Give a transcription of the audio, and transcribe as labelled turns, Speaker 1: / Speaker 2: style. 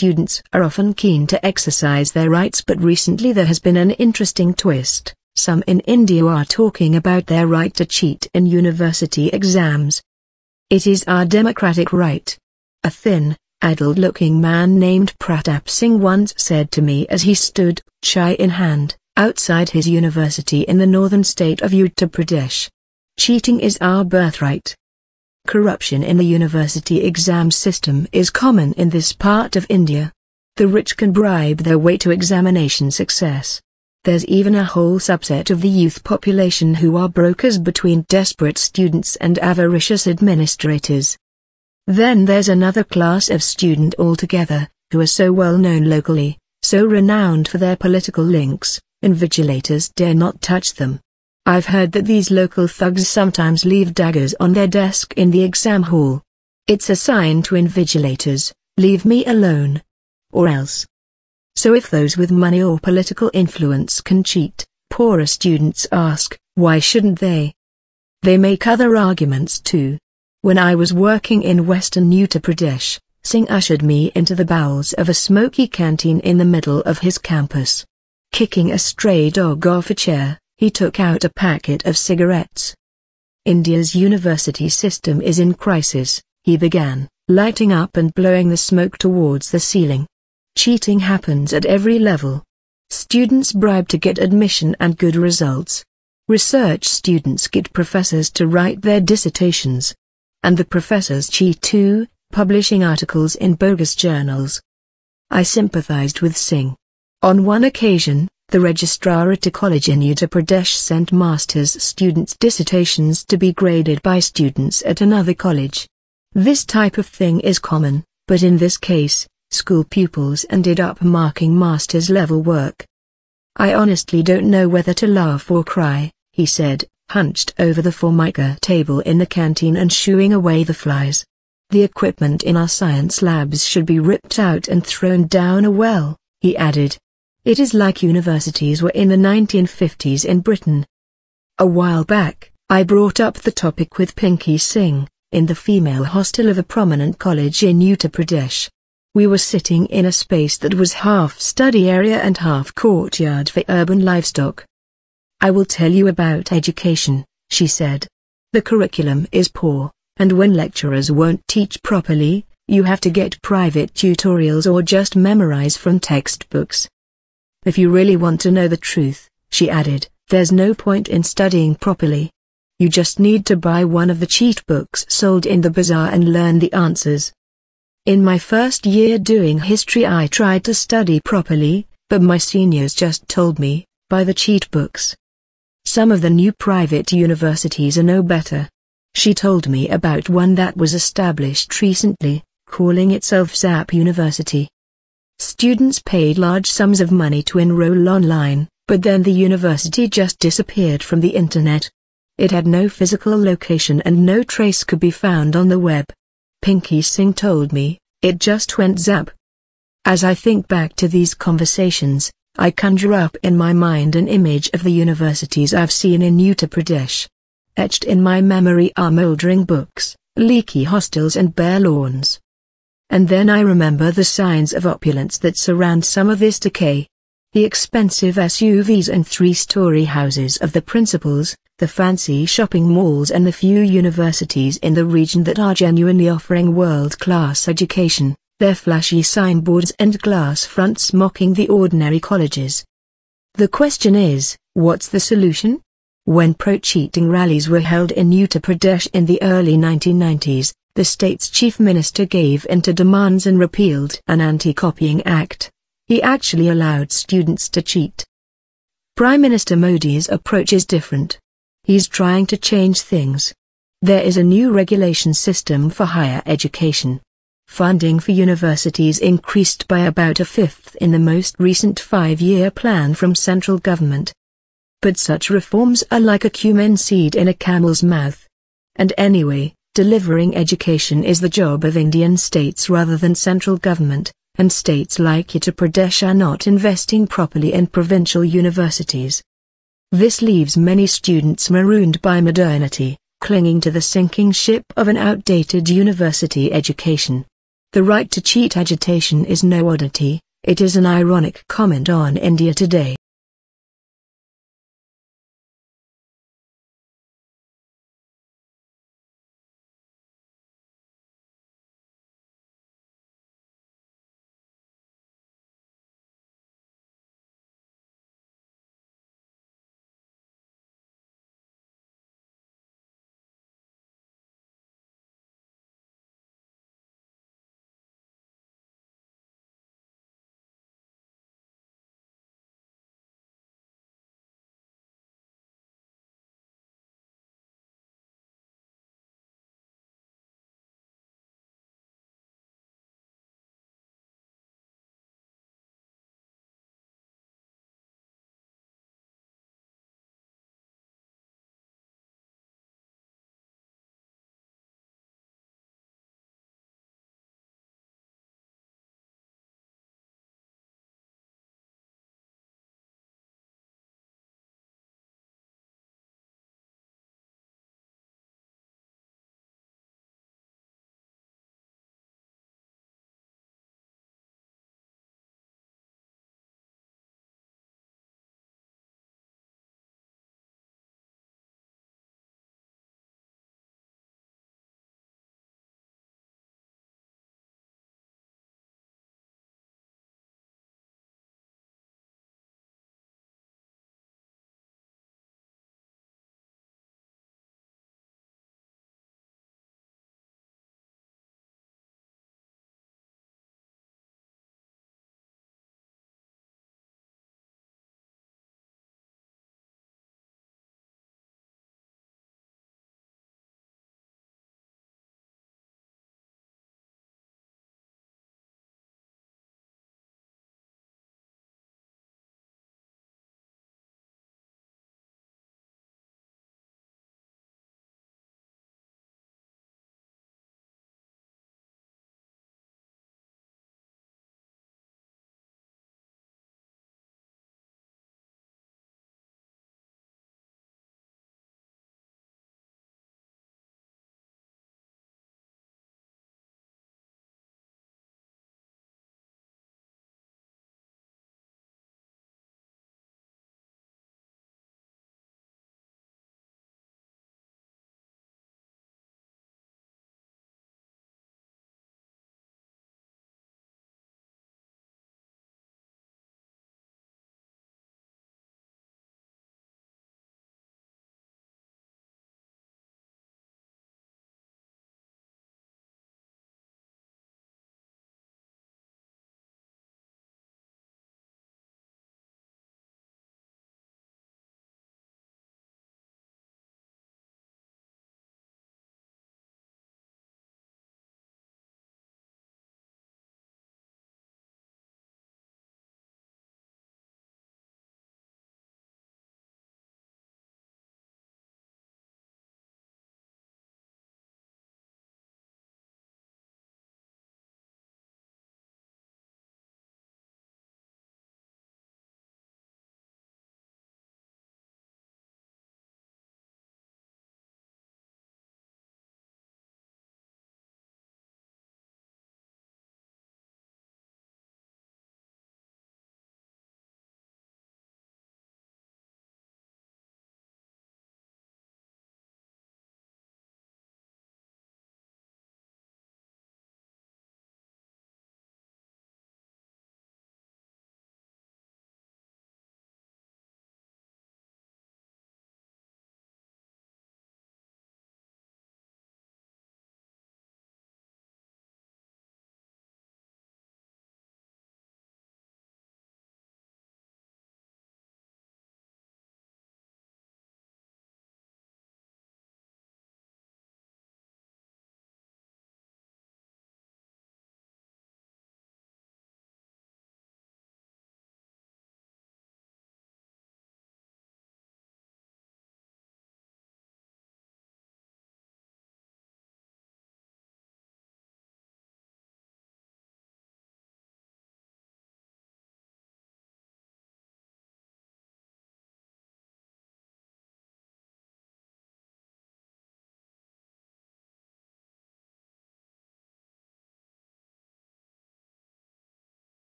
Speaker 1: students are often keen to exercise their rights, but recently there has been an interesting twist. Some in India are talking about their right to cheat in university exams. It is our democratic right. A thin, addled-looking man named Pratap Singh once said to me as he stood, chai in hand, outside his university in the northern state of Uttar Pradesh. Cheating is our birthright. Corruption in the university exam system is common in this part of India. The rich can bribe their way to examination success. There's even a whole subset of the youth population who are brokers between desperate students and avaricious administrators. Then there's another class of student altogether, who are so well known locally, so renowned for their political links, invigilators dare not touch them. I've heard that these local thugs sometimes leave daggers on their desk in the exam hall. It's a sign to invigilators, leave me alone. Or else. So if those with money or political influence can cheat, poorer students ask, why shouldn't they? They make other arguments too. When I was working in western Uttar Pradesh, Singh ushered me into the bowels of a smoky canteen in the middle of his campus. Kicking a stray dog off a chair, he took out a packet of cigarettes. India's university system is in crisis, he began, lighting up and blowing the smoke towards the ceiling. Cheating happens at every level. Students bribe to get admission and good results. Research students get professors to write their dissertations. And the professors cheat too, publishing articles in bogus journals. I sympathized with Singh. On one occasion, the registrar at a college in Uttar Pradesh sent master's students' dissertations to be graded by students at another college. This type of thing is common, but in this case, school pupils ended up marking master's level work. I honestly don't know whether to laugh or cry, he said, hunched over the formica table in the canteen and shooing away the flies. The equipment in our science labs should be ripped out and thrown down a well, he added. It is like universities were in the 1950s in Britain. A while back, I brought up the topic with Pinky Singh, in the female hostel of a prominent college in Uttar Pradesh. We were sitting in a space that was half study area and half courtyard for urban livestock. I will tell you about education, she said. The curriculum is poor, and when lecturers won't teach properly, you have to get private tutorials or just memorize from textbooks. If you really want to know the truth, she added, there's no point in studying properly. You just need to buy one of the cheat books sold in the bazaar and learn the answers. In my first year doing history I tried to study properly, but my seniors just told me, buy the cheat books. Some of the new private universities are no better. She told me about one that was established recently, calling itself Zap University. Students paid large sums of money to enroll online, but then the university just disappeared from the internet. It had no physical location and no trace could be found on the web. Pinky Singh told me, it just went zap. As I think back to these conversations, I conjure up in my mind an image of the universities I've seen in Uttar Pradesh. Etched in my memory are moldering books, leaky hostels and bare lawns. And then I remember the signs of opulence that surround some of this decay. The expensive SUVs and three-story houses of the principals, the fancy shopping malls and the few universities in the region that are genuinely offering world-class education, their flashy signboards and glass fronts mocking the ordinary colleges. The question is, what's the solution? When pro-cheating rallies were held in Uttar Pradesh in the early 1990s, the state's chief minister gave in to demands and repealed an anti-copying act. He actually allowed students to cheat. Prime Minister Modi's approach is different. He's trying to change things. There is a new regulation system for higher education. Funding for universities increased by about a fifth in the most recent 5-year plan from central government. But such reforms are like a cumin seed in a camel's mouth. And anyway, delivering education is the job of Indian states rather than central government, and states like Uttar Pradesh are not investing properly in provincial universities. This leaves many students marooned by modernity, clinging to the sinking ship of an outdated university education. The right to cheat agitation is no oddity, it is an ironic comment on India today.